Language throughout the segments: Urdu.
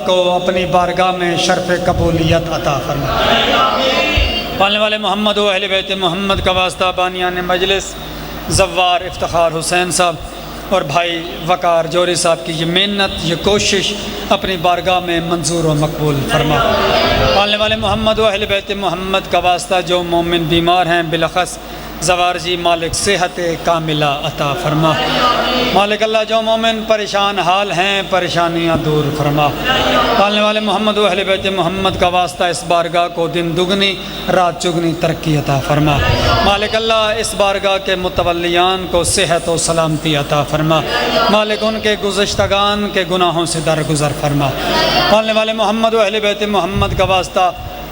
کو اپنی بارگاہ میں شرف قبولیت عطا فرما۔ پالنے والے محمد و اہل بیت محمد کا واسطہ بانیان مجلس زوار افتخار حسین صاحب اور بھائی وقار جوہری صاحب کی یہ محنت، یہ کوشش اپنی بارگاہ میں منظور و مقبول فرما۔ پالنے والے محمد و اہل بیت محمد کا واسطہ جو مومن بیمار ہیں بالاخص زوار جی، مالک صحت کاملہ عطا فرما۔ مالک اللہ جو مومن پریشان حال ہیں پریشانیاں دور فرما۔ پالنے والے محمد و اہل بیت محمد کا واسطہ اس بارگاہ کو دن دگنی رات چگنی ترقی عطا فرما۔ مالک اللہ اس بارگاہ کے متولیان کو صحت و سلامتی عطا فرما۔ مالک ان کے گزشتگان کے گناہوں سے درگزر فرما۔ پالنے والے محمد و اہل بیت محمد کا واسطہ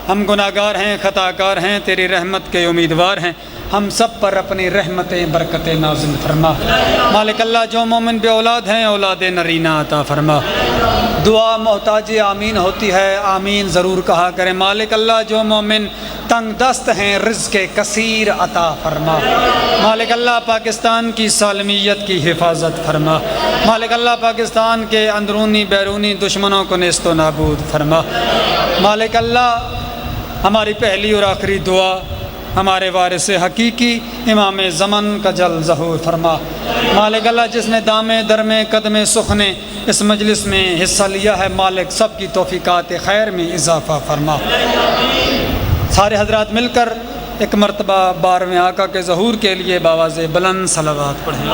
ہم گناہگار ہیں، خطا کار ہیں، تیری رحمت کے امیدوار ہیں، ہم سب پر اپنی رحمتیں برکتیں نازل فرما۔ مالک اللہ جو مومن بے اولاد ہیں اولاد نرینہ عطا فرما۔ دعا محتاجی آمین ہوتی ہے، آمین ضرور کہا کریں۔ مالک اللہ جو مومن تنگ دست ہیں رزق کثیر عطا فرما۔ مالک اللہ پاکستان کی سالمیت کی حفاظت فرما۔ مالک اللہ پاکستان کے اندرونی بیرونی دشمنوں کو نیست و نابود فرما۔ مالک اللہ ہماری پہلی اور آخری دعا ہمارے وارث حقیقی امام زمن کا جل ظہور فرما۔ مالک اللہ جس نے دامے درمے قدمے سخنے اس مجلس میں حصہ لیا ہے، مالک سب کی توفیقات خیر میں اضافہ فرما۔ سارے حضرات مل کر ایک مرتبہ 12ویں آقا کے ظہور کے لیے باواز بلند صلوات پڑھیں۔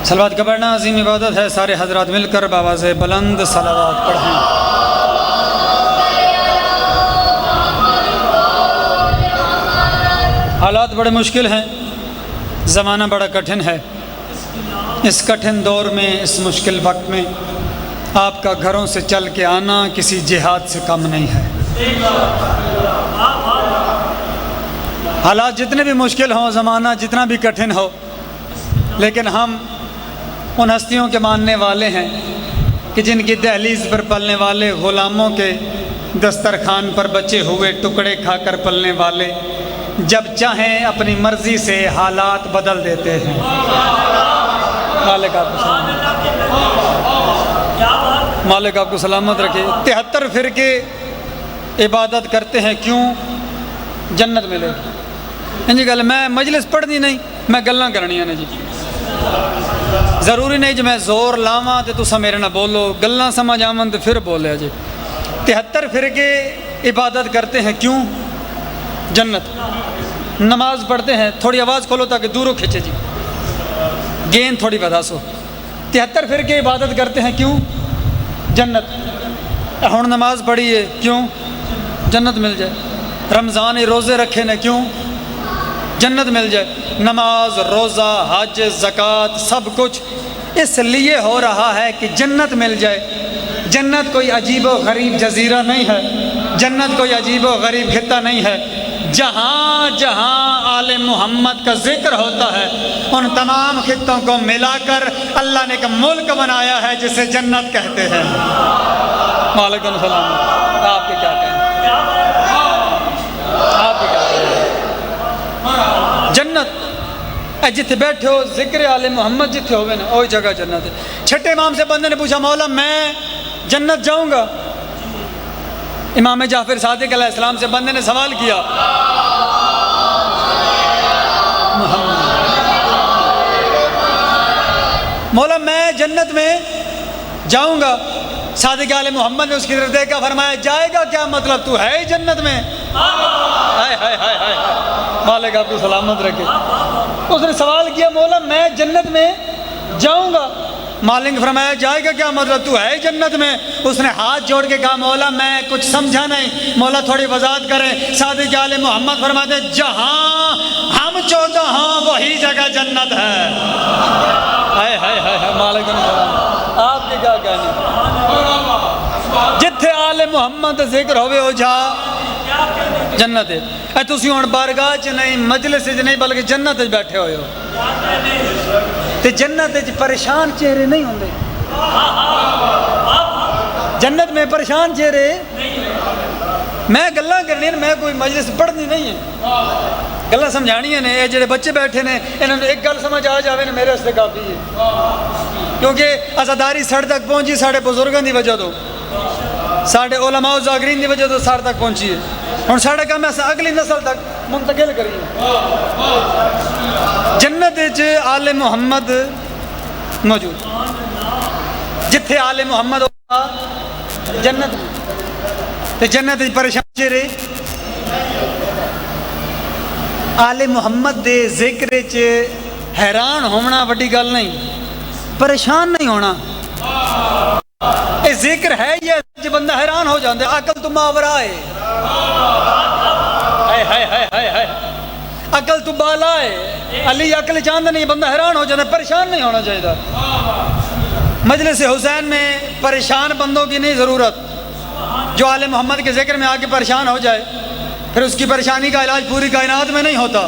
صلوات کا پڑھنا عظیم عبادت ہے، سارے حضرات مل کر باواز بلند صلوات پڑھیں۔ حالات بڑے مشکل ہیں، زمانہ بڑا کٹھن ہے۔ اس کٹھن دور میں، اس مشکل وقت میں آپ کا گھروں سے چل کے آنا کسی جہاد سے کم نہیں ہے۔ حالات جتنے بھی مشکل ہوں، زمانہ جتنا بھی کٹھن ہو، لیکن ہم ان ہستیوں کے ماننے والے ہیں کہ جن کی دہلیز پر پلنے والے، غلاموں کے دسترخوان پر بچے ہوئے ٹکڑے کھا کر پلنے والے جب چاہیں اپنی مرضی سے حالات بدل دیتے ہیں۔ مالک آپ کو سلامت رکھے۔ 73 فرقے عبادت کرتے ہیں، کیوں؟ جنت ملے گی۔ جی گل میں مجلس پڑھنی نہیں، میں گلاں کرنیاں نے جی۔ ضروری نہیں جو میں زور لاواں تے تساں میرے نہ بولو، گلاں سمجھ آون تے پھر بولے جی۔ 73 فرقے عبادت کرتے ہیں، کیوں؟ جنت۔ نماز پڑھتے ہیں، تھوڑی آواز کھولو تاکہ دوروں کھچے جی، گین تھوڑی بتا سو۔ 73 فرقے عبادت کرتے ہیں، کیوں؟ جنت۔ ہن نماز پڑھی ہے، کیوں؟ جنت مل جائے۔ رمضان روزے رکھے نے، کیوں؟ جنت مل جائے۔ نماز، روزہ، حج، زکوٰۃ سب کچھ اس لیے ہو رہا ہے کہ جنت مل جائے۔ جنت کوئی عجیب و غریب جزیرہ نہیں ہے، جنت کوئی عجیب و غریب خطہ نہیں ہے۔ جہاں جہاں آل محمد کا ذکر ہوتا ہے ان تمام خطوں کو ملا کر اللہ نے ایک ملک بنایا ہے جسے جنت کہتے ہیں۔ وعلیکم السلام۔ آپ کے کیا کہیں؟ آپ کے کیا کہیں؟ جنت جتھے بیٹھے ہو ذکر آل محمد جتھے ہوئے نا وہی جگہ جنت ہے۔ چھٹے امام سے بندے نے پوچھا مولا میں جنت جاؤں گا؟ امام جعفر صادق علیہ السلام سے بندے نے سوال کیا، مولا میں جنت میں جاؤں گا؟ صادق آل محمد نے اس کی طرف دیکھا، فرمایا جائے گا کیا مطلب، تو ہے ہی جنت میں۔ ہائے ہائے ہائے ہائے، مالک آپ کو سلامت رکھے۔ اس نے سوال کیا مولا میں جنت میں جاؤں گا؟ مالک نے فرمایا جائے گا کیا مطلب، تو ہے جنت میں۔ اس نے ہاتھ جوڑ کے کہا مولا میں کچھ سمجھا نہیں، مولا تھوڑی وضاحت کریں۔ صادق آل محمد فرماتے جہاں ہم 14 ہاں وہی جگہ جنت ہے۔ ہائے ہائے ہائے، مالک نے فرمایا آپ کے کیا کہنے، جتھے آل محمد ذکر ہوئے ہو جا جنت ہے۔ اے تسی ہن بارگاہ چ نہیں، مجلس چ نہیں، بلکہ جنت وچ بیٹھے ہوئے ہو تے جنت وچ پریشان چہرے نہیں ہوندے۔ جنت میں پریشان چہرے، میں گلاں کرنی، میں کوئی مجلس پڑھنی نہیں ہے، گلا سمجھانی نے. یہ جڑے بچے بیٹھے نے انہوں نے ایک گل سمجھ آ جاوے نا میرے واسطے کافی ہے. کیونکہ آزاداری سڑ تک پہنچی ساڑھے بزرگوں دی وجہ تو, ساڑھے علماء و ذاکرین دی وجہ تو ساڑھے تک پہنچی ہے. ہوں ساڑھا کام ایسا اگلی نسل تک منتقل کریے. جنت آل محمد موجود, جتھے آل محمد ہوگا جنت تے جنت پریشان چہرے. آل محمد دے ذکر حیران ہونا وڈی گل نہیں, پریشان نہیں ہونا. یہ ذکر ہے یہ جو بندہ حیران ہو جاندے. عقل تو ماورا ہے, عقل تو بالا ہے. علی عقل چاند نہیں, بندہ حیران ہو جاتا, پریشان نہیں ہونا چاہیے. مجلس حسین میں پریشان بندوں کی نہیں ضرورت. جو آل محمد کے ذکر میں آ کے پریشان ہو جائے پھر اس کی پریشانی کا علاج پوری کائنات میں نہیں ہوتا.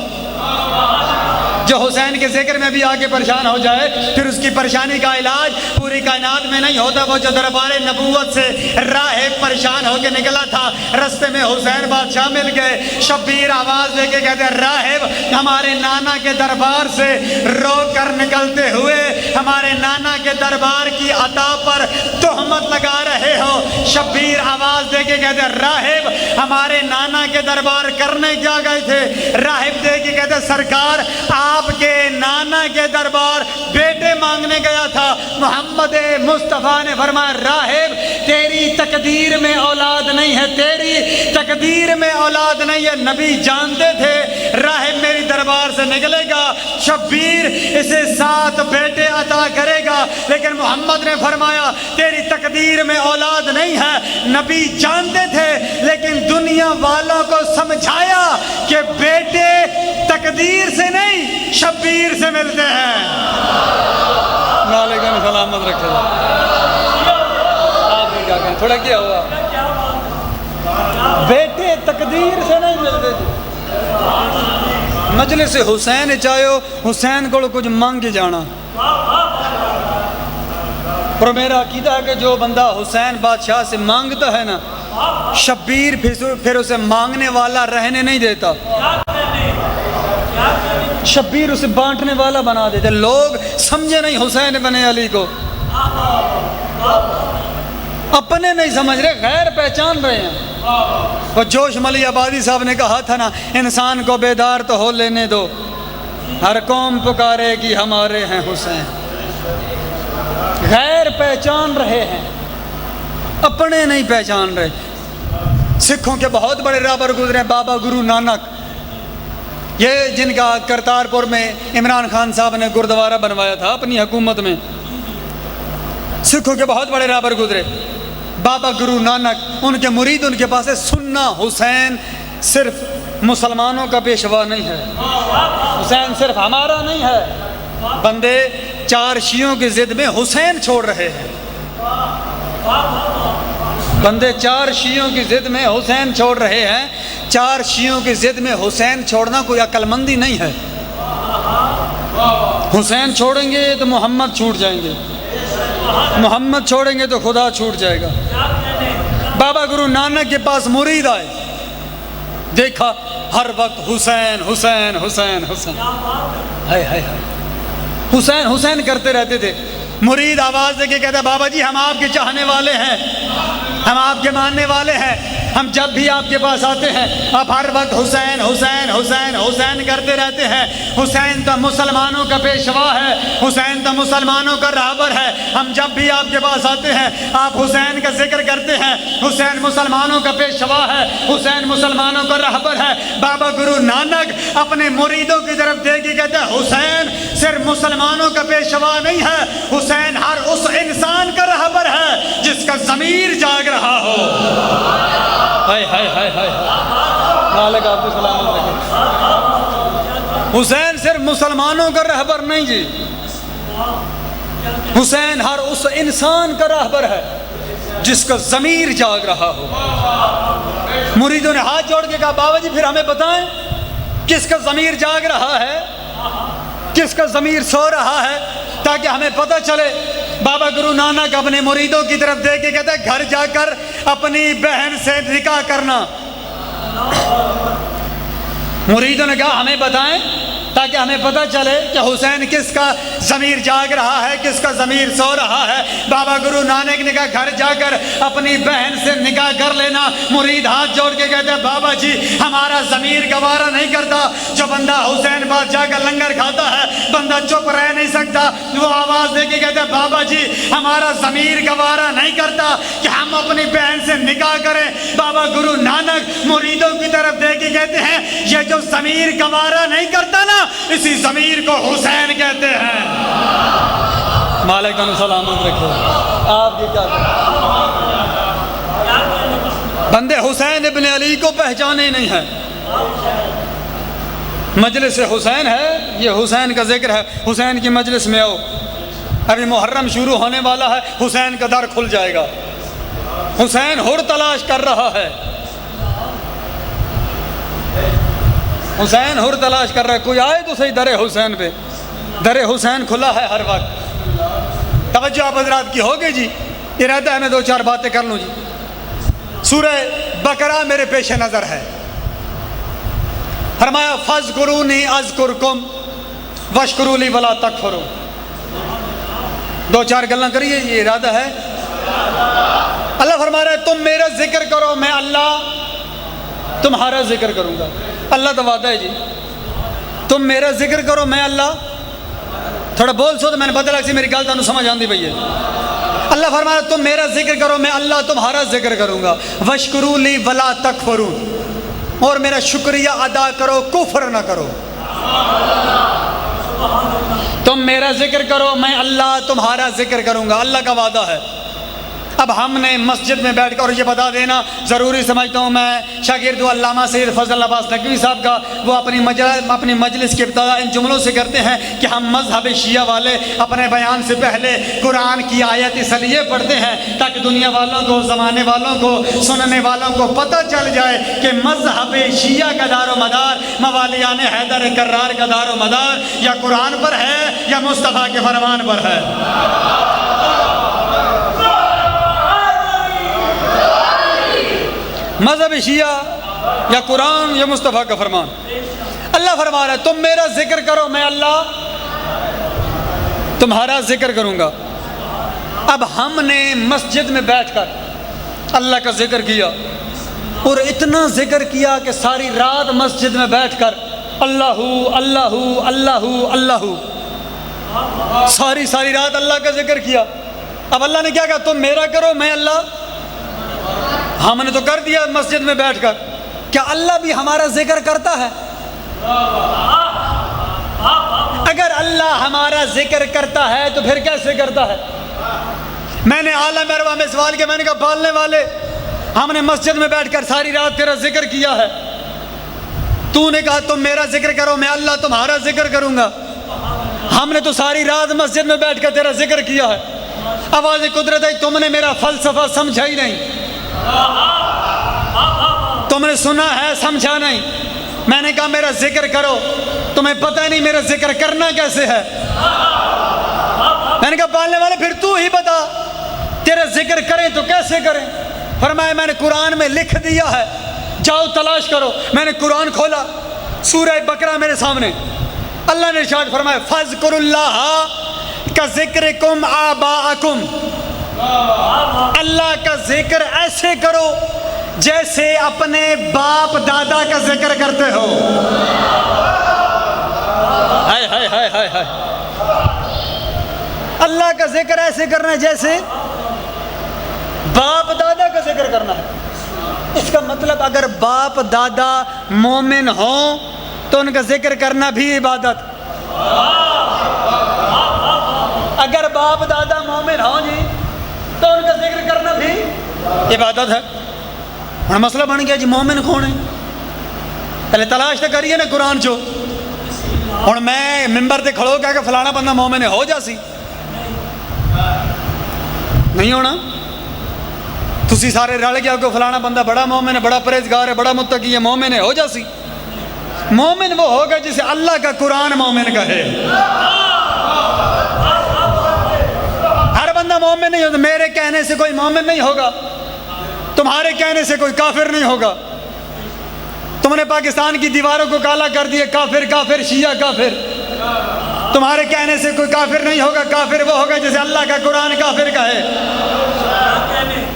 جو حسین کے ذکر میں بھی آ کے پریشان ہو جائے پھر اس کی پریشانی کا علاج پوری کائنات میں نہیں ہوتا. وہ جو دربار نبوت سے راہب پریشان ہو کے نکلا تھا, رستے میں حسین بادشاہ مل گئے. شبیر آواز دے کے کہتے راہب ہمارے نانا کے دربار سے رو کر نکلتے ہوئے ہمارے نانا کے دربار کی عطا پر تہمت لگا رہے ہو. شبیر آواز دے کے کہتے راہب ہمارے نانا کے دربار کرنے کیا گئے تھے. راہب دے کے کہتے سرکار آپ کے نانا کے دربار بیٹے مانگنے گیا تھا. محمد مصطفیٰ نے فرمایا راہب تیری تقدیر میں اولاد نہیں ہے, تیری تقدیر میں اولاد نہیں ہے. نبی جانتے تھے راہب میری دربار سے نکلے گا, شبیر اسے 7 بیٹے عطا کرے گا, لیکن محمد نے فرمایا تیری تقدیر میں اولاد نہیں ہے. نبی جانتے تھے لیکن دنیا والوں کو سمجھایا کہ بیٹے تقدیر سے نہیں شبیر سے ملتے ہیں. وعلیکم سلامت رکھے. آپ نے کیا کہیں, تھوڑا کیا ہوا, بیٹے تقدیر سے نہیں ملتے تھے. مجلس حسین چاہو حسین کو کچھ مانگ جانا. اور میرا عقیدہ ہے کہ جو بندہ حسین بادشاہ سے مانگتا ہے نا, شبیر پھر اسے مانگنے والا رہنے نہیں دیتا. شبیر اسے بانٹنے والا بنا دیتے. لوگ سمجھے نہیں حسین بن علی کو, اپنے نہیں سمجھ رہے, غیر پہچان رہے ہیں. وہ جوش ملی آبادی صاحب نے کہا تھا نا, انسان کو بیدار تو ہو لینے دو, ہر قوم پکارے گی ہمارے ہیں حسین. غیر پہچان رہے ہیں, اپنے نہیں پہچان رہے. سکھوں کے بہت بڑے رہبر گزرے, بابا گرو نانک, یہ جن کا کرتارپور میں عمران خان صاحب نے گردوارہ بنوایا تھا اپنی حکومت میں. سکھوں کے بہت بڑے رہبر گزرے, بابا گرو نانک, ان کے مرید ان کے پاس ہے. سننا حسین صرف مسلمانوں کا پیشوا نہیں ہے, حسین صرف ہمارا نہیں ہے. بندے 4 شیعوں کی ضد میں حسین چھوڑ رہے ہیں, بندے 4 شیعوں کی ضد میں حسین چھوڑ رہے ہیں. 4 شیعوں کی ضد میں حسین چھوڑنا کوئی عقل مندی نہیں ہے. حسین چھوڑیں گے تو محمد چھوٹ جائیں گے, محمد چھوڑیں گے تو خدا چھوٹ جائے گا. بابا گرو نانک کے پاس مرید آئے, دیکھا ہر وقت حسین حسین حسین حسین, ہائے ہائے ہائے, حسین حسین کرتے رہتے تھے. مرید آواز دے کے کہتا بابا جی ہم آپ کے چاہنے والے ہیں, ہم آپ کے ماننے والے ہیں, ہم جب بھی آپ کے پاس آتے ہیں آپ ہر وقت حسین حسین حسین حسین کرتے رہتے ہیں. حسین تو مسلمانوں کا پیشوا ہے, حسین تو مسلمانوں کا رہبر ہے. ہم جب بھی آپ کے پاس آتے ہیں آپ حسین کا ذکر کرتے ہیں. حسین مسلمانوں کا پیشوا ہے, حسین مسلمانوں کا رہبر ہے. بابا گرو نانک اپنے مریدوں کی طرف دیکھ کے کہتے ہیں حسین صرف مسلمانوں کا پیشوا نہیں ہے, حسین ہر اس انسان کا رہبر ہے جس کا ضمیر جاگ رہا ہو. ہائے ہائے ہائے ہائے, مالک آپ کو سلامت رکھے. حسین صرف مسلمانوں کا رہبر نہیں جی, حسین ہر اس انسان کا رہبر ہے جس کا ضمیر جاگ رہا ہو. مریدوں نے ہاتھ جوڑ کے کہا بابا جی پھر ہمیں بتائیں کس کا ضمیر جاگ رہا ہے, کس کا ضمیر سو رہا ہے, تاکہ ہمیں پتہ چلے. بابا گرو نانک اپنے مریدوں کی طرف دیکھ کے کہتے ہیں گھر جا کر اپنی بہن سے نکاح کرنا. مریدوں نے کہا ہمیں بتائیں تاکہ ہمیں پتہ چلے کہ حسین کس کا ضمیر جاگ رہا ہے، کس کا ضمیر سو رہا ہے۔ بابا گرو نانک نے کہا گھر جا کر اپنی بہن سے نکاح کر لینا۔ مرید ہاتھ جوڑ کے کہتے ہیں بابا جی ہمارا ضمیر گوارا نہیں کرتا، جو بندہ حسین بادشاہ کا لنگر کھاتا ہے بندہ چپ رہ نہیں سکتا، وہ آواز دے کے کہتے ہیں بابا جی ہمارا ضمیر گوارا نہیں کرتا کہ ہم اپنی بہن سے نکاح کریں۔ بابا گرو نانک مریدوں کی طرف دے کے کہتے ہیں یہ جو ضمیر گوارا نہیں کرتا نا اسی ضمیر کو حسین کہتے ہیں۔ مالک تن سلامت رکھے۔ آپ یہ کیا بندے حسین ابن علی کو پہچانے نہیں ہیں۔ مجلس حسین ہے، یہ حسین کا ذکر ہے، حسین کی مجلس میں آؤ۔ ابھی محرم شروع ہونے والا ہے، حسین کا در کھل جائے گا۔ حسین حر تلاش کر رہا ہے، حسین حر تلاش کر رہا ہے۔ کوئی آئے تو صحیح در حسین پہ، در حسین کھلا ہے ہر وقت۔ توجہ آپ حضرات کی ہوگی جی، ارادہ ہے میں دو چار باتیں کر لوں جی۔ سورہ بقرہ میرے پیش نظر ہے، فرمایا فاذکرونی اذکرکم واشکروا لی ولا تکفروا۔ دو چار گلاں کریے، یہ ارادہ ہے۔ اللہ فرما رہا ہے تم میرا ذکر کرو میں اللہ تمہارا ذکر کروں گا۔ اللہ تو وعدہ ہے جی، تم میرا ذکر کرو میں اللہ، تھوڑا بول سو تو میں نے بدلا سی میری گل تانوں سمجھ آندی پئی ہے۔ اللہ فرما رہا ہے تم میرا ذکر کرو میں اللہ تمہارا ذکر کروں گا، واشکروا لی ولا تکفرون، اور میرا شکریہ ادا کرو کفر نہ کرو۔ تم میرا ذکر کرو میں اللہ تمہارا ذکر کروں گا، اللہ کا وعدہ ہے۔ اب ہم نے مسجد میں بیٹھ کر، اور یہ بتا دینا ضروری سمجھتا ہوں میں شاگرد علامہ سید فضل عباس نقوی صاحب کا، وہ اپنی مجلس کی ابتدا ان جملوں سے کرتے ہیں کہ ہم مذہب شیعہ والے اپنے بیان سے پہلے قرآن کی آیت اس لیے پڑھتے ہیں تاکہ دنیا والوں کو، زمانے والوں کو، سننے والوں کو پتہ چل جائے کہ مذہب شیعہ کا دار و مدار، موالیان حیدر کرار کا دار و مدار یا قرآن پر ہے یا مصطفیٰ کے فرمان پر ہے۔ مذہب شیعہ یا قرآن یا مصطفیٰ کا فرمان۔ اللہ فرما رہا ہے تم میرا ذکر کرو میں اللہ تمہارا ذکر کروں گا۔ اب ہم نے مسجد میں بیٹھ کر اللہ کا ذکر کیا، اور اتنا ذکر کیا کہ ساری رات مسجد میں بیٹھ کر اللہ اللہ اللہ اللہ، ساری رات اللہ کا ذکر کیا۔ اب اللہ نے کیا کہا تم میرا کرو میں اللہ، ہم نے تو کر دیا مسجد میں بیٹھ کر، کیا اللہ بھی ہمارا ذکر کرتا ہے؟ اگر اللہ ہمارا ذکر کرتا ہے تو پھر کیسے کرتا ہے؟ میں نے عالم ارواح میں سوال کیا، میں نے کہا پالنے والے ہم نے مسجد میں بیٹھ کر ساری رات تیرا ذکر کیا ہے، تو نے کہا تم میرا ذکر کرو میں اللہ تمہارا ذکر کروں گا، ہم نے تو ساری رات مسجد میں بیٹھ کر تیرا ذکر کیا ہے۔ آواز قدرت ہے تم نے میرا فلسفہ سمجھا ہی نہیں، تم نے سنا ہے سمجھا نہیں۔ میں نے کہا میرا ذکر کرو، تمہیں پتہ نہیں میرا ذکر کرنا کیسے ہے۔ میں نے کہا پالنے والے پھر تو ہی بتا تیرا ذکر کریں تو کیسے کریں؟ فرمایا میں نے قرآن میں لکھ دیا ہے، جاؤ تلاش کرو۔ میں نے قرآن کھولا، سورہ بقرہ میرے سامنے، اللہ نے ارشاد فرمایا فاذکروا اللہ کذکرکم آباءکم، اللہ کا ذکر ایسے کرو جیسے اپنے باپ دادا کا ذکر کرتے ہو۔ ہائے ہائے ہائے ہائے ہائے، اللہ کا ذکر ایسے کرنا ہے جیسے باپ دادا کا ذکر کرنا ہے۔ اس کا مطلب اگر باپ دادا مومن ہوں تو ان کا ذکر کرنا بھی عبادت، اگر باپ دادا مومن ہوں جی تو ان کا ذکر کرنا بھی عبادت ہے۔ اور مسئلہ بن گیا جی مومن کون ہے؟ پہلے تلاش تو کریے نا قرآن چو، اور میں ممبر تے کھڑو کہا کہ فلانا بندہ مومن ہے، ہو جاسی نہیں ہونا۔ تسی سارے رل گیا کہ فلانا بندہ بڑا مومن ہے، بڑا پرہیزگار ہے، بڑا متقی ہے، مومن ہے، ہو جاسی۔ مومن وہ ہوگا جسے اللہ کا قرآن مومن کہے۔ ہر بندہ مومن نہیں ہوتا، میرے کہنے سے کوئی مومن نہیں ہوگا، تمہارے کہنے سے کوئی کافر نہیں ہوگا، تم نے پاکستان کی دیواروں کو کالا کر دیا، کافر کافر شیعہ کافر۔ تمہارے کہنے سے کوئی کافر نہیں ہوگا، کافر وہ ہوگا جیسے اللہ کا قرآن کافر کا ہے۔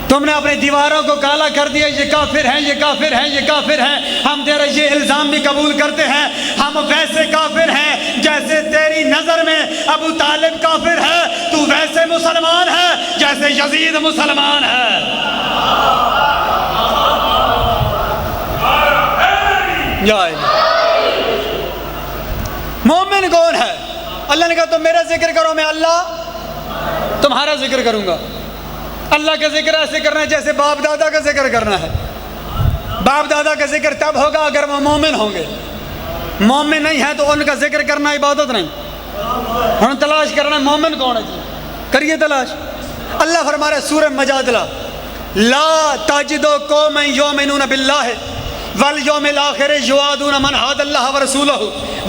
تم نے اپنی دیواروں کو کالا کر دیا، یہ کافر ہیں، یہ کافر ہیں، یہ کافر ہیں۔ ہم تیرا یہ الزام بھی قبول کرتے ہیں، ہم ویسے کافر ہیں جیسے تیری نظر میں ابو طالب کافر ہے، تو ویسے مسلمان ہے جیسے یزید مسلمان ہے۔ مومن کون ہے؟ اللہ نے کہا تم میرا ذکر کرو، میں اللہ تمہارا ذکر کروں گا۔ اللہ کا ذکر ایسے کرنا ہے جیسے باپ دادا کا ذکر کرنا ہے۔ باپ دادا کا ذکر تب ہوگا اگر وہ مومن ہوں گے، مومن نہیں ہے تو ان کا ذکر کرنا عبادت نہیں۔ ہم تلاش کرنا مومن کون ہے، جی کریے تلاش۔ اللہ فرما رہا ہے سورہ مجادلہ، لا تجد قوما یؤمنون باللہ والیوم الآخر یوادون من حاد اللہ ورسولہ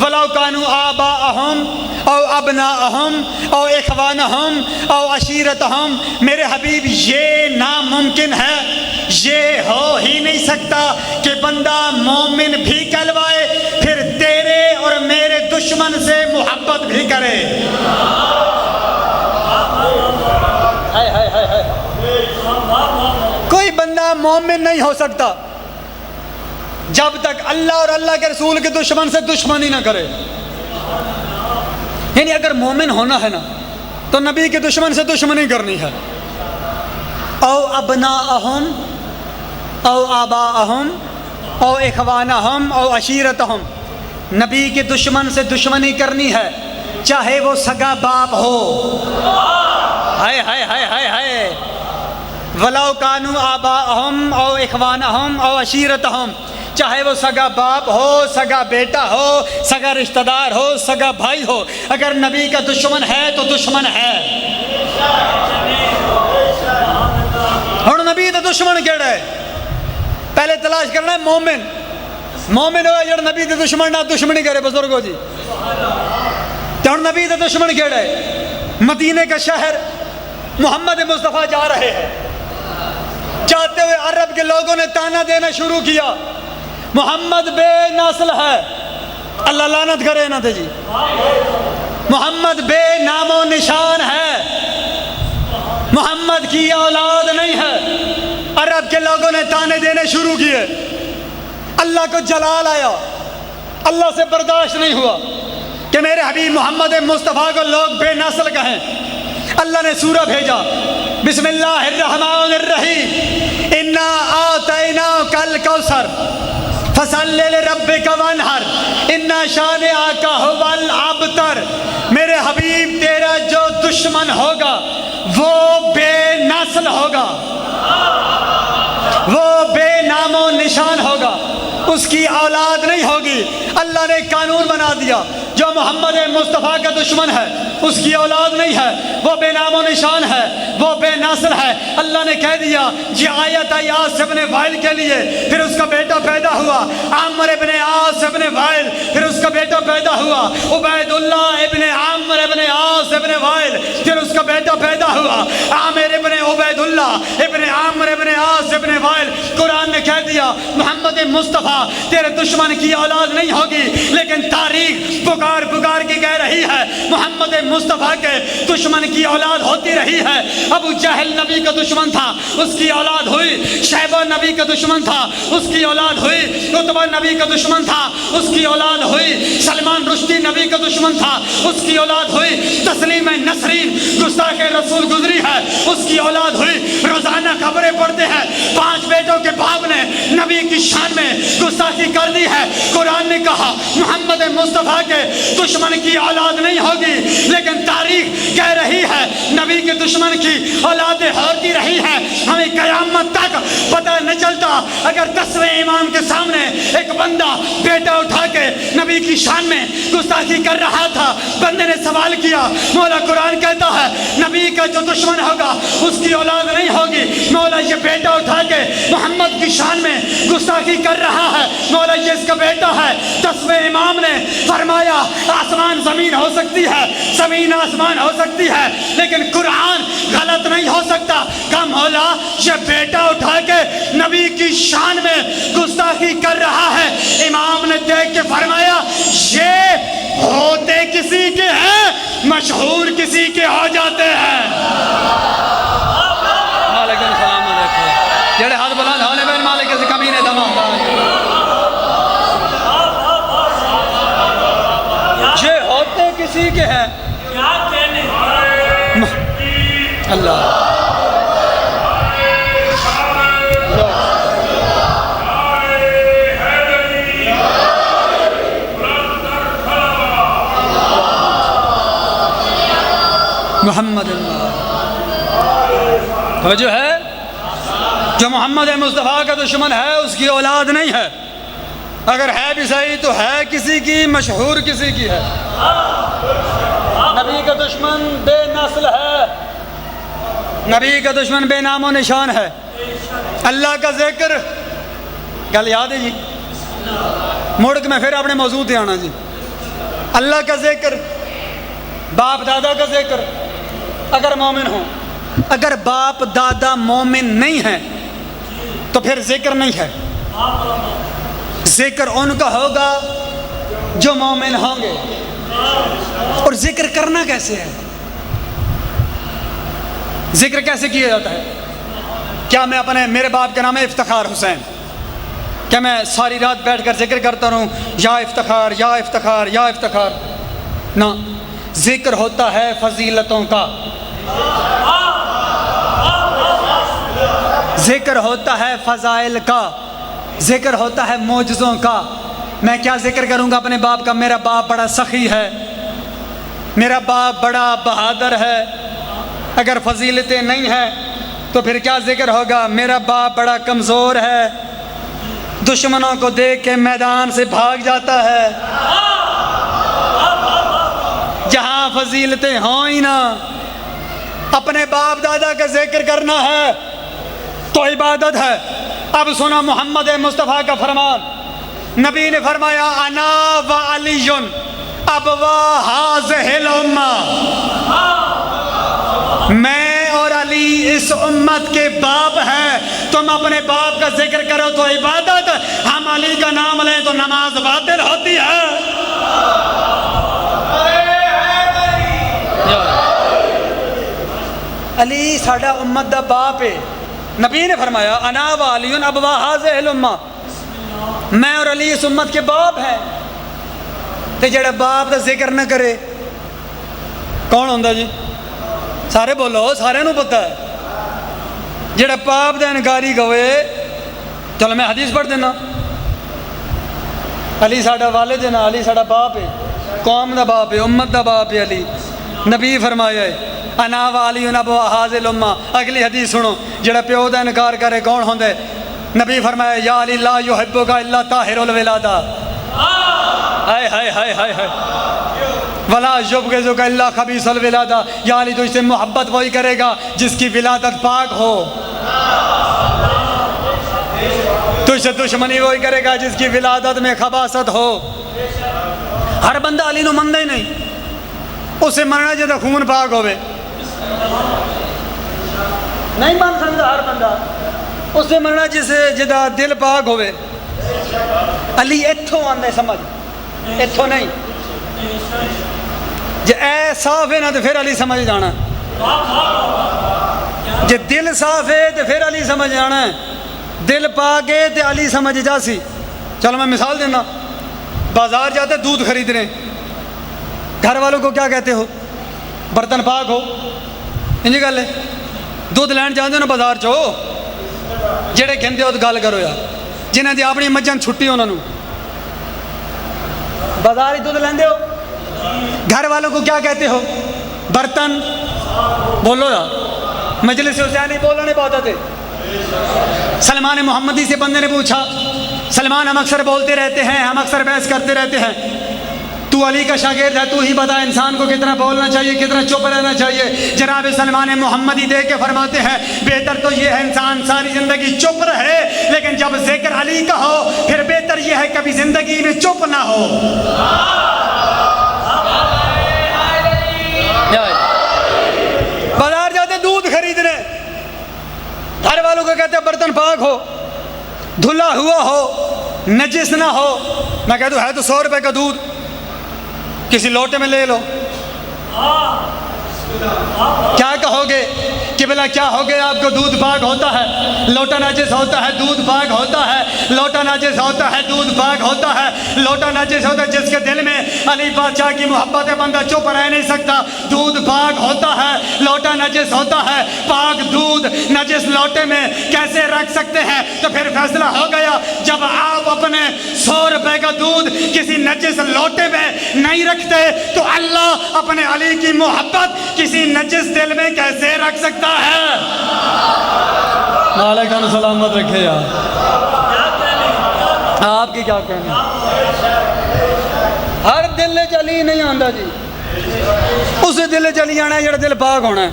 ولو کانوا آباءہم او ابناءہم او اخوانہم او عشیرتہم۔ میرے حبیب یہ ناممکن ہے، یہ ہو ہی نہیں سکتا کہ بندہ مومن بھی کہلوائے پھر تیرے اور میرے دشمن سے محبت بھی کرے۔ کوئی بندہ مومن نہیں ہو سکتا جب تک اللہ اور اللہ کے رسول کے دشمن سے دشمنی نہ کرے۔ یعنی اگر مومن ہونا ہے نا تو نبی کے دشمن سے دشمنی کرنی ہے۔ او ابناءہم او آباءہم او اخوانہم او عشیرتہم، نبی کے دشمن سے دشمنی کرنی ہے چاہے وہ سگا باپ ہو۔ ہائے ہائے ہائے ہائے ہائے، ولو کانوا آباءہم او اخوانہم او عشیرتہم، چاہے وہ سگا باپ ہو، سگا بیٹا ہو، سگا رشتہ دار ہو، سگا بھائی ہو، اگر نبی کا دشمن ہے تو دشمن ہے۔ اور نبی کا دشمن کیڑا ہے؟ پہلے تلاش کرنا ہے مومن۔ مومن ہو جڑا نبی کا دشمن نہ دشمنی کرے بزرگو جی۔ تو نبی کا دشمن کیڑا ہے؟ مدینے کا شہر محمد مصطفیٰ جا رہے ہیں، جاتے ہوئے عرب کے لوگوں نے تانا دینا شروع کیا، محمد بے نسل ہے۔ اللہ لعنت کرے نہ تھے جی، محمد بے نام و نشان ہے، محمد کی اولاد نہیں ہے۔ عرب کے لوگوں نے تانے دینے شروع کیے، اللہ کو جلال آیا، اللہ سے برداشت نہیں ہوا کہ میرے حبیب محمد مصطفیٰ کو لوگ بے نسل کہیں۔ اللہ نے سورہ بھیجا، بسم اللہ الرحمن الرحیم، انا آتیناک الکوثر فصل لربک وانحر ان شانئک ھو الابتر۔ میرے حبیب تیرا جو دشمن ہوگا وہ بے نسل ہوگا، وہ بے نام و نشان ہوگا، اس کی اولاد نہیں ہوگی۔ اللہ نے قانون بنا دیا، جو محمد مصطفیٰ کا دشمن ہے اس کی اولاد نہیں ہے، وہ بے نام و نشان ہے، وہ بے نسل ہے۔ اللہ نے کہہ دیا، یہ آیت آئی عاص ابن وائل کے لیے، پھر اس کا بیٹا پیدا ہوا عامر ابن عاص ابن وائل، پھر اس کا بیٹا پیدا ہوا عبید اللہ ابن عامر ابن عاص ابن وائل، پھر اس کا بیٹا پیدا ہوا عامر ابن عبید اللہ ابن عامر ابن عاص ابن وائل۔ قرآن نے کہہ دیا محمد مصطفیٰ تیرے دشمن کی اولاد نہیں ہوگی، لیکن تاریخ پکار پکار کے کہہ رہی ہے محمد مصطفیٰ کے دشمن کی اولاد ہوتی رہی ہے۔ ابو جہل نبی کا دشمن تھا، اس کی اولاد ہوئی۔ شیبہ نبی کا دشمن تھا، اس کی اولاد ہوئی۔ عتبہ نبی کا دشمن تھا، اس کی اولاد ہوئی۔ سلمان رشدی نبی کا دشمن تھا، اس کی اولاد ہوئی۔ تسلیم نسرین گستاخ رسول گزری ہے، اس کی اولاد ہوئی۔ روزانہ خبریں پڑھتے ہیں 5 بیٹوں کے باپ نے نبی کی شان میں گستاخی کر دی ہے۔ قرآن نے کہا محمد مصطفیٰ کے دشمن کی اولاد نہیں ہوگی، لیکن تاریخ کہہ رہی ہے نبی کے دشمن کی اولادیں ہوتی رہی ہیں۔ ہمیں قیامت تک پتہ نہ چلتا اگر 10ویں امام کے سامنے ایک بندہ بیٹا اٹھا کے نبی کی شان میں گستاخی کر رہا تھا، بندے نے سوال کیا، مولا قرآن کہتا ہے نبی کا جو دشمن ہوگا اس کی اولاد نہیں ہوگی، مولا یہ بیٹا اٹھا کے محمد کی شان میں گستاخی کر رہا ہے، مولا یہ اس کا بیٹا ہے۔ 10ویں امام نے فرمایا آسمان زمین ہو سکتی ہے، زمین آسمان ہو سکتی ہے، لیکن قرآن بیان غلط نہیں ہو سکتا۔ کم مولا یہ بیٹا اٹھا کے نبی کی شان میں گستاخی کر رہا ہے۔ امام نے دیکھ کے فرمایا یہ ہوتے کسی کے ہیں مشہور کسی کے ہو جاتے ہیں۔ وعلیکم السلام علیکم۔ جڑے ہاتھ بلند ہونے بین مالک سے کمی نے دما یہ ہوتے کسی کے ہیں اللہ محمد وہ جو ہے جو محمد مصطفیٰ کا دشمن ہے اس کی اولاد نہیں ہے، اگر ہے بھی صحیح تو ہے کسی کی، مشہور کسی کی ہے۔ نبی کا دشمن بے نسل ہے، نبی کا دشمن بے نام و نشان ہے۔ اللہ کا ذکر گل یاد ہے جی، مڑک میں پھر اپنے موضوع تے آنا جی۔ اللہ کا ذکر، باپ دادا کا ذکر، اگر مومن ہوں، اگر باپ دادا مومن نہیں ہیں تو پھر ذکر نہیں ہے۔ ذکر ان کا ہوگا جو مومن ہوں گے۔ اور ذکر کرنا کیسے ہے؟ ذکر کیسے کیا جاتا ہے؟ کیا میں میرے باپ کا نام ہے افتخار حسین، کیا میں ساری رات بیٹھ کر ذکر کرتا رہوں یا افتخار یا افتخار یا افتخار؟ نہ، ذکر ہوتا ہے فضیلتوں کا، ذکر ہوتا ہے فضائل کا، ذکر ہوتا ہے معجزوں کا۔ میں کیا ذکر کروں گا اپنے باپ کا؟ میرا باپ بڑا سخی ہے، میرا باپ بڑا بہادر ہے۔ اگر فضیلتیں نہیں ہیں تو پھر کیا ذکر ہوگا؟ میرا باپ بڑا کمزور ہے، دشمنوں کو دیکھ کے میدان سے بھاگ جاتا ہے۔ جہاں فضیلتیں ہوں ہی نہ، اپنے باپ دادا کا ذکر کرنا ہے تو عبادت ہے۔ اب سنا محمد مصطفیٰ کا فرمان، نبی نے فرمایا انا و علی ابوا ہذہ الامہ، میں اور علی اس امت کے باپ ہیں۔ تم اپنے باپ کا ذکر کرو تو عبادت، ہم علی کا نام لیں تو نماز باطل ہوتی ہے۔ علی ساڈا امت دا باپ ہے۔ نبی نے فرمایا انا و علی ابوا ہذہ الامہ، میں اور علی اس امت کے باپ ہیں۔ تے جڑا باپ دا ذکر نہ کرے کون ہوندا جی؟ سارے بولو، سارے نو پتہ ہے۔ جڑا باپ دا انکاری گوے، چلو میں حدیث پڑھ دینا، علی ساڈا والد ہے نا، علی ساڈا باپ ہے، قوم دا باپ ہے، امت دا باپ ہے علی۔ نبی فرمایا ہے انا و علی ابوا ہذہ الامہ۔ اگلی حدیث سنو، جڑا پیو دا انکار کرے کون ہوندا ہے؟ نبی فرمایا یا علی لا یحبک الا طاہر الولادہ، ہائے ہائے ہائے ہائے ہائے، ولا یبغضک الا خبیث الولادہ، یا علی تو اس سے محبت وہی کرے گا جس کی ولادت پاک ہو، تو اس سے دشمنی وہی کرے گا جس کی ولادت میں خباثت ہو۔ ہر بندہ علی نو مندا ہی نہیں، اسے مننا جدا خون پاک ہوئے، نہیں مان سکتا ہر بندہ، اسے مننا جسے جدا دل پاک ہوئے۔ علی اتھوں آندے سمجھ، اتھوں نہیں، جے اے صاف ہے نا تو پھر علی سمجھ جانا، جے دل صاف ہے تو پھر علی سمجھ جانا ہے، دل پاک ہے تو علی سمجھ جا سی۔ چلو میں مثال دینا، بازار جاتے دودھ خرید رہے ہیں، گھر والوں کو کیا کہتے ہو؟ برتن پاک ہو، انجی گل ہے، دودھ لین جاندے نا بازار چو، جڑے کہندے ہو تو گل کرو یار، جنہیں دی اپنی مجھن چھٹی انہوں نے بازار ہی دودھ لیندے ہو، گھر والوں کو کیا کہتے ہو؟ برتن، بولو یار، مجلس حسینی بولو نہیں بہت تھے۔ سلمان محمدی سے بندے نے پوچھا، سلمان ہم اکثر بولتے رہتے ہیں، ہم اکثر بحث کرتے رہتے ہیں، تو علی کا شاگرد ہے، تو ہی بتا انسان کو کتنا بولنا چاہیے، کتنا چپ رہنا چاہیے۔ جناب سلمان محمدی دے کے فرماتے ہیں بہتر تو یہ ہے انسان ساری زندگی چپ رہے، لیکن جب ذکر علی کا ہو پھر بہتر یہ ہے کبھی زندگی میں چپ نہ ہو۔ بازار جاتے دھلا ہوا ہو، نجس نہ ہو، میں کہہ دوں ہے تو 100 روپے کا دودھ، کسی لوٹے میں لے لو، کیا کہو گے؟ قبلہ کیا ہو گیا؟ آپ کو دودھ پاک ہوتا ہے، لوٹا ناجس ہوتا ہے، دودھ پاک ہوتا ہے، لوٹا ناجس ہوتا ہے، دودھ پاک ہوتا ہے، لوٹا ناجس ہوتا ہے۔ جس کے دل میں علی بادشاہ کی محبت ہے بندہ چپ رہ نہیں سکتا، دودھ پاک ہوتا ہے، لوٹا نجس ہوتا ہے، پاک دودھ نجس لوٹے میں کیسے رکھ سکتے ہیں؟ تو پھر فیصلہ ہو گیا، جب آپ اپنے 100 روپے کا دودھ کسی نجس لوٹے میں نہیں رکھتے تو اللہ اپنے علی کی محبت کسی نجس دل میں کیسے رکھ سکتا ہے؟ علیکم سلامت رکھے یار، آپ کی کیا کہنا؟ ہر دل چلی نہیں آندا جی، اسے دل چلی آنا ہے جڑا دل پاک ہونا ہے،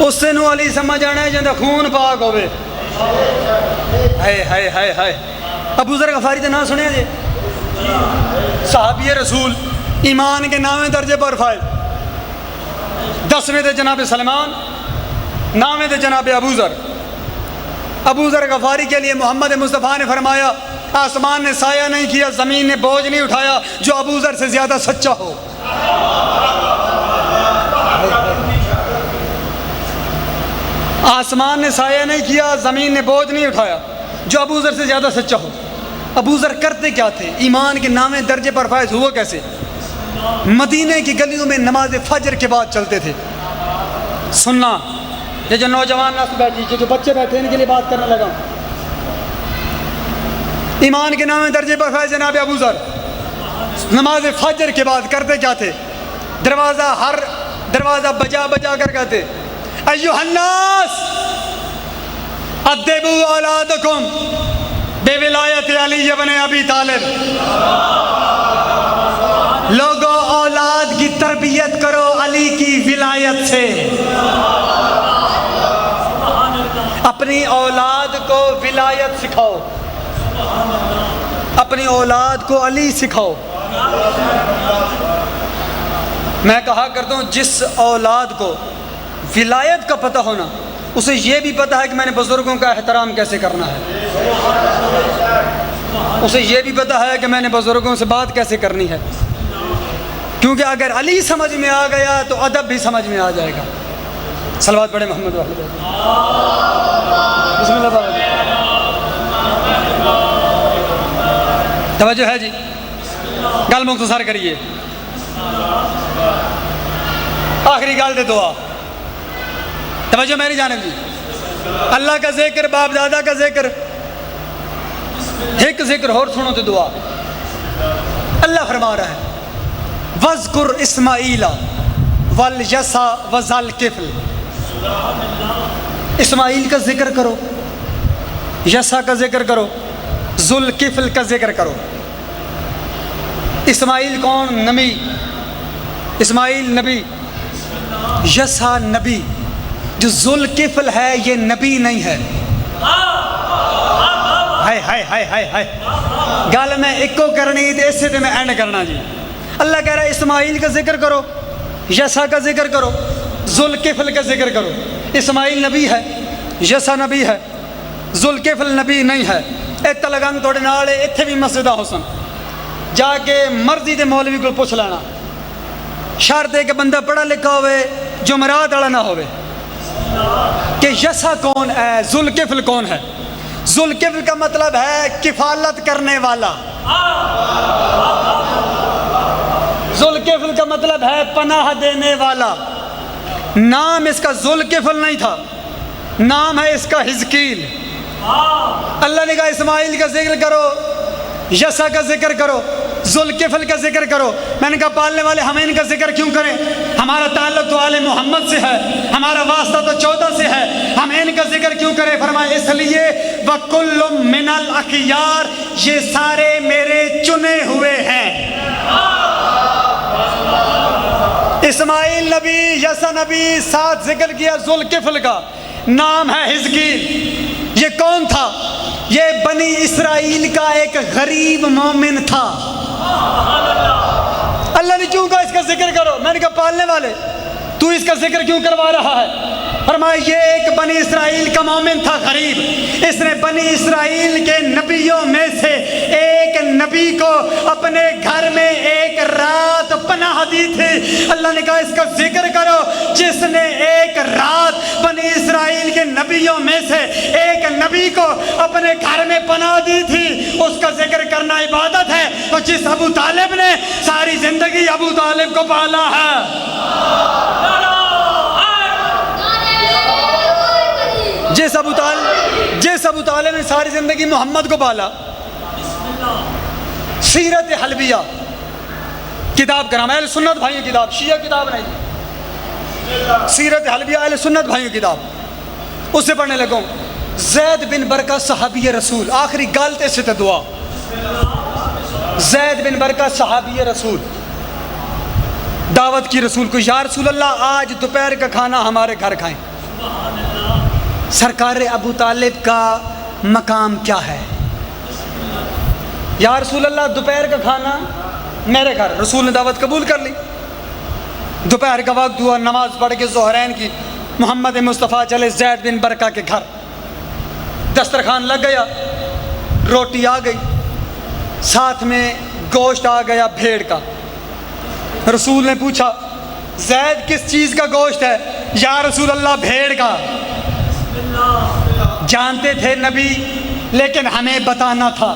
اس سے نو علی سمجھ آنا ہے جندا خون پاک ہوئے۔ ہائے ہائے ہائے ہائے، ابو ذر غفاری تے نام سنیا جی؟ صحابی رسول، ایمان کے 9ویں درجے پر فائز، 10ویں تھے جناب سلمان، 9ویں تھے جناب ابو ذر۔ ابو ذر غفاری کے لیے محمد مصطفیٰ نے فرمایا آسمان نے سایہ نہیں کیا، زمین نے بوجھ نہیں اٹھایا جو ابو ذر سے زیادہ سچا ہو۔ آسمان نے سایہ نہیں کیا، زمین نے بوجھ نہیں اٹھایا جو ابو ذر سے زیادہ سچا ہو۔ ابو ذر کرتے کیا تھے؟ ایمان کے 9ویں درجے پر فائز ہوا کیسے؟ مدینے کی گلیوں میں نماز فجر کے بعد چلتے تھے۔ سننا، یہ جو نوجوان نسل بیٹھی، جو بچے بیٹھے ان کے لیے بات کرنے لگا، ایمان کے 9ویں درجے پر فائز جناب ابو ذر نماز فجر کے بعد کرتے کیا تھے؟ ہر دروازہ بجا بجا کر کہتے ایھا الناس ادبوا اولادکم بولایت علی ابن ابی طالب، لوگوں اولاد کی تربیت کرو علی کی ولایت سے، اپنی اولاد کو ولایت سکھاؤ، اپنی اولاد کو علی سکھاؤ۔ میں کہا کرتا ہوں جس اولاد کو ولایت کا پتہ ہونا، اسے یہ بھی پتہ ہے کہ میں نے بزرگوں کا احترام کیسے کرنا ہے، اسے یہ بھی پتہ ہے کہ میں نے بزرگوں سے بات کیسے کرنی ہے، کیونکہ اگر علی سمجھ میں آ گیا تو ادب بھی سمجھ میں آ جائے گا۔ صلوات پڑھیں محمد و اہل بیت۔ بسم اللہ تعالی، توجہ ہے جی، گل مختصر کریے، آخری گل دے دعا، توجہ میری جانب جی، اللہ کا ذکر، باپ دادا کا ذکر، ایک ذکر اور سنو تو دعا۔ اللہ فرما رہا ہے وَاذْكُرْ إِسْمَاعِيلَ وَالْيَسَعَ وَذَا الْكِفْلِ، اسماعیل کا ذکر کرو، یسع کا ذکر کرو، ذو الکفل کا ذکر کرو۔ اسماعیل کون؟ نبی، اسماعیل نبی، یسع نبی، جو ذو الکفل ہے یہ نبی نہیں ہے۔ ہائے ہائے ہائے ہائے ہائے، گل میں ایک کو کرنی تھی، اس سے میں اینڈ کرنا جی۔ اللہ کہہ رہا ہے اسماعیل کا ذکر کرو، یسع کا ذکر کرو، ذو الکفل کا ذکر کرو۔ اسماعیل نبی ہے، یسع نبی ہے، ذو الکفل نبی نہیں ہے۔ اتنا لگن توڑے نال اتنے بھی مسجد حسن جا کے مرضی دے مولوی کو پوچھ لینا، شرط ہے کہ بندہ پڑھا لکھا ہوئے، جمعرات والا نہ ہوئے، کہ یسع کون ہے، ذو الکفل کون ہے۔ ذو الکفل کا مطلب ہے کفالت کرنے والا، ذو الکفل کا مطلب ہے پناہ دینے والا۔ نام اس کا ذو الکفل نہیں تھا، نام ہے اس کا حزقیل۔ اللہ نے کہا اسماعیل کا ذکر کرو، یسع کا ذکر کرو، ذو الکفل کا ذکر کرو۔ میں نے کہا پالنے والے ہمیں ان کا ذکر کیوں کریں؟ ہمارا تعلق تو آل محمد سے ہے، ہمارا واسطہ تو 14 سے ہے، ہم ان کا ذکر کیوں کریں؟ فرمایا اس لیے وَكُلٌّ مِّنَ الْأَخْيَارِ، یہ سارے میرے چنے ہوئے ہیں۔ اسماعیل نبی، یسع نبی، ساتھ ذکر کیا ذو الکفل کا، نام ہے حزقیل۔ یہ کون تھا؟ یہ بنی اسرائیل کا ایک غریب مومن تھا۔ اللہ نے کیوں کہا اس کا ذکر کرو؟ میں نے کہا پالنے والے تو اس کا ذکر کیوں کروا رہا ہے؟ فرمایا یہ ایک بنی اسرائیل کا مومن تھا غریب، اس نے بنی اسرائیل کے نبیوں میں سے ایک نبی کو اپنے گھر میں ایک رات پناہ دی تھی۔ اللہ نے کہا اس کا ذکر کرو، جس نے ایک رات بنی اسرائیل کے نبیوں میں سے ایک نبی کو اپنے گھر میں پناہ دی تھی، اس کا ذکر کرنا عبادت ہے۔ تو جس ابو طالب نے ساری زندگی ابو طالب کو پالا ہے، جس ابو طالب نے ساری زندگی محمد کو پالا۔ سیرت حلبیہ کتاب کا نام، اہل سنت بھائیوں کتاب، شیعہ کتاب نہیں، سیرت حلبیہ اہل سنت بھائیوں کتاب، اسے پڑھنے لگوں۔ زید بن برکہ صحابی رسول، آخری گالتے سے دعا، زید بن برکہ صحابی رسول دعوت کی رسول کو، یا رسول اللہ آج دوپہر کا کھانا ہمارے گھر کھائیں۔ سرکار ابو طالب کا مقام کیا ہے؟ یا رسول اللہ دوپہر کا کھانا میرے گھر۔ رسول نے دعوت قبول کر لی۔ دوپہر کا وقت ہوا، نماز پڑھ کے ظہرین کی، محمد مصطفیٰ چلے زید بن برکہ کے گھر، دسترخوان لگ گیا، روٹی آ گئی، ساتھ میں گوشت آ گیا بھیڑ کا۔ رسول نے پوچھا زید کس چیز کا گوشت ہے؟ یا رسول اللہ بھیڑ کا۔ جانتے تھے نبی، لیکن ہمیں بتانا تھا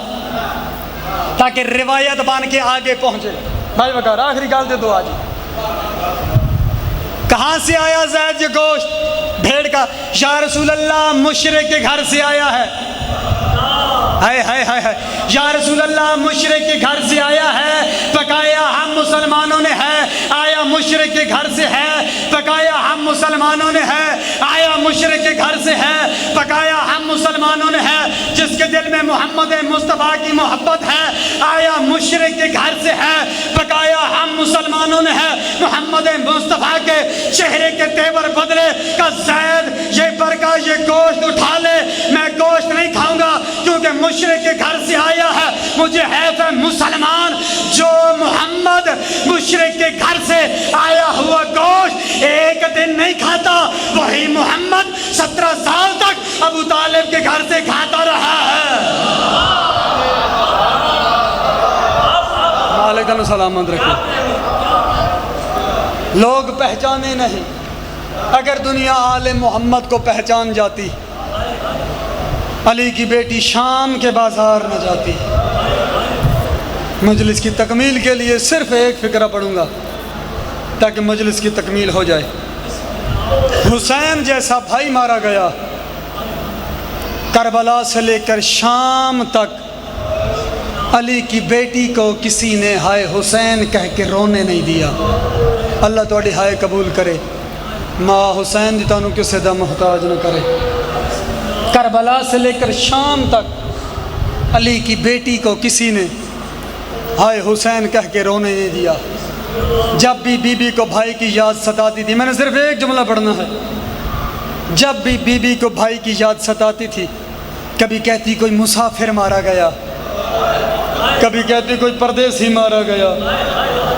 تاکہ روایت بن کے آگے پہنچے۔ بھائی وقار آخری گال دے دو آج، کہاں سے آیا زید یہ گوشت؟ بھیڑ کا۔ یا رسول اللہ مشرک کے گھر سے آیا ہے۔ ہائے ہائے ہائے ہائے، یا رسول اللہ مشرک کے گھر سے آیا ہے، پکایا ہم مسلمانوں نے ہے، آیا مشرک کے گھر سے ہے، پکایا ہم مسلمانوں نے ہے، آیا مشرک کے گھر سے ہے، پکایا ہم مسلمانوں نے ہے۔ جس کے دل میں محمد مصطفیٰ کی محبت ہے، آیا مشرک کے گھر سے ہے، پکایا ہم مسلمانوں نے ہے۔ محمد مصطفیٰ کے چہرے کے تیور بدلے کا زید یہ برکہ یہ گوشت اٹھا لے، میں گوشت نہیں کھاؤں گا کیونکہ مشرک کے گھر سے آیا ہے، مجھے حیف ہے مسلمان جو محمد مشرک کے گھر سے آیا ہوا گوشت ایک دن نہیں کھاتا، وہی محمد 17 سال تک ابو طالب کے گھر سے کھاتا رہا ہے۔ وعلیکم السلام رکھو۔ لوگ پہچانے نہیں، اگر دنیا آل محمد کو پہچان جاتی، علی کی بیٹی شام کے بازار نہ جاتی۔ مجلس کی تکمیل کے لیے صرف ایک فقرہ پڑھوں گا تاکہ مجلس کی تکمیل ہو جائے۔ حسین جیسا بھائی مارا گیا، کربلا سے لے کر شام تک علی کی بیٹی کو کسی نے ہائے حسین کہہ کے رونے نہیں دیا۔ اللہ تواڈی ہائے قبول کرے، ماں حسین دی تانوں کسے دا محتاج نہ کرے۔ کربلا سے لے کر شام تک علی کی بیٹی کو کسی نے ہائے حسین کہہ کے رونے نہیں دیا۔ جب بھی بی بی کو بھائی کی یاد ستاتی تھی، میں نے صرف ایک جملہ پڑھنا ہے، جب بھی بی بی کو بھائی کی یاد ستاتی تھی، کبھی کہتی کوئی مسافر مارا گیا، کبھی کہتی کوئی پردیسی مارا گیا،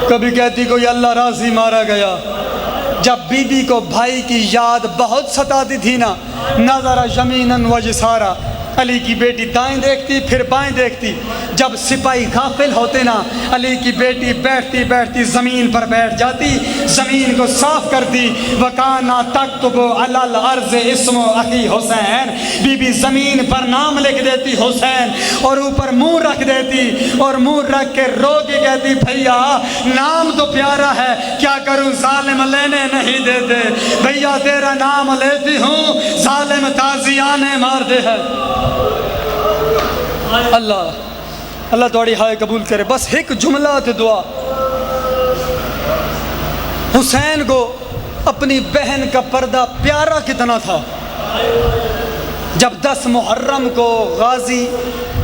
کبھی کہتی کوئی اللہ راضی مارا گیا۔ جب بی بی کو بھائی کی یاد بہت ستاتی تھی نا، نظر یمیناً و یسارا، علی کی بیٹی دائیں دیکھتی پھر بائیں دیکھتی۔ جب سپاہی غافل ہوتے نا، علی کی بیٹی بیٹھتی بیٹھتی زمین پر بیٹھ جاتی، زمین کو صاف کرتی۔ وَكَانَ تَكْتُبُ عَلَى الْأَرْضِ اسْمُ أَخِي حسین، بی بی زمین پر نام لکھ دیتی حسین، اور اوپر منہ رکھ دیتی، اور منہ رکھ کے رو کے کہتی بھیا نام تو پیارا ہے، کیا کروں ظالم لینے نہیں دیتے، بھیا تیرا نام لیتی ہوں ظالم تازیانے مار دے ہے۔ اللہ تواڈی ہائے قبول کرے۔ بس ایک جملہ تے دعا۔ حسین کو اپنی بہن کا پردہ پیارا کتنا تھا۔ جب 10 محرم کو غازی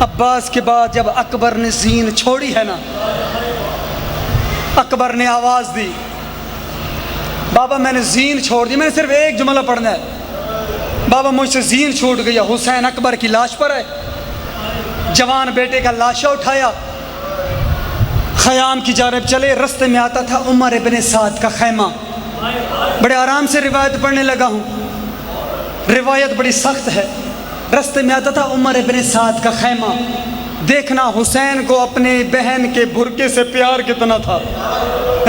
عباس کے بعد جب اکبر نے زین چھوڑی ہے نا، اکبر نے آواز دی بابا میں نے زین چھوڑ دی، میں نے صرف ایک جملہ پڑھنا ہے، بابا مجھ سے زین چھوٹ گیا۔ حسین اکبر کی لاش پر ہے، جوان بیٹے کا لاشا اٹھایا، خیام کی جانب چلے، رستے میں آتا تھا عمر ابن سعد کا خیمہ، بڑے آرام سے روایت پڑھنے لگا ہوں۔ روایت بڑی سخت ہے، رستے میں آتا تھا عمر ابن سعد کا خیمہ، دیکھنا حسین کو اپنی بہن کے برقعے سے پیار کتنا تھا۔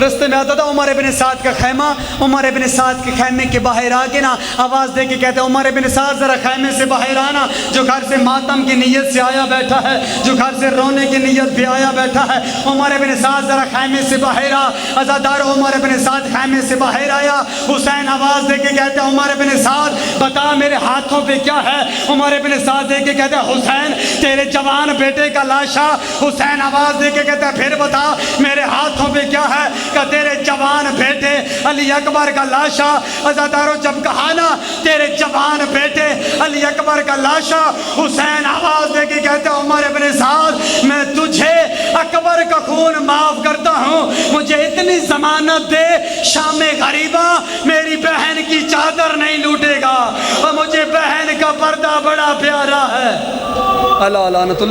رستے میں آتا تھا عمر ابن سعد کا خیمہ، عمر ابن سعد کے خیمے کے باہر آ کے نا آواز دے کے کہتے ہیں عمر ابن سعد ذرا خیمے سے باہر آنا، جو گھر سے ماتم کی نیت سے آیا بیٹھا ہے، جو گھر سے رونے کی نیت بھی آیا بیٹھا ہے، عمر ابن سعد ذرا خیمے سے باہر آ۔ عزادار عمر ابن سعد خیمے سے باہر آیا، حسین آواز دے کے کہتے ہیں عمر ابن سعد بتا میرے ہاتھوں پہ کیا ہے؟ عمر ابن سعد دے کے کہتے ہیں حسین تیرے جوان بیٹے کا لاشا۔ حسین آواز دے کے کہتے ہیں پھر بتا میرے ہاتھوں پہ کیا ہے؟ کہ تیرے جوان بیٹے علی اکبر کا لاشا۔ عزاداروں جب کہا نا تیرے جوان بیٹے علی اکبر کا لاشا، حسین آواز دے کے کہتے ہیں عمر ابن سعد میں تجھے اکبر کا خون معاف کرتا ہوں، مجھے اتنی ضمانت دے شام غریبہ میری بہن کی چادر نہیں لوٹے گا، اور مجھے بہن کا پردہ بڑا پیارا ہے۔ اللہ لعنت اللہ۔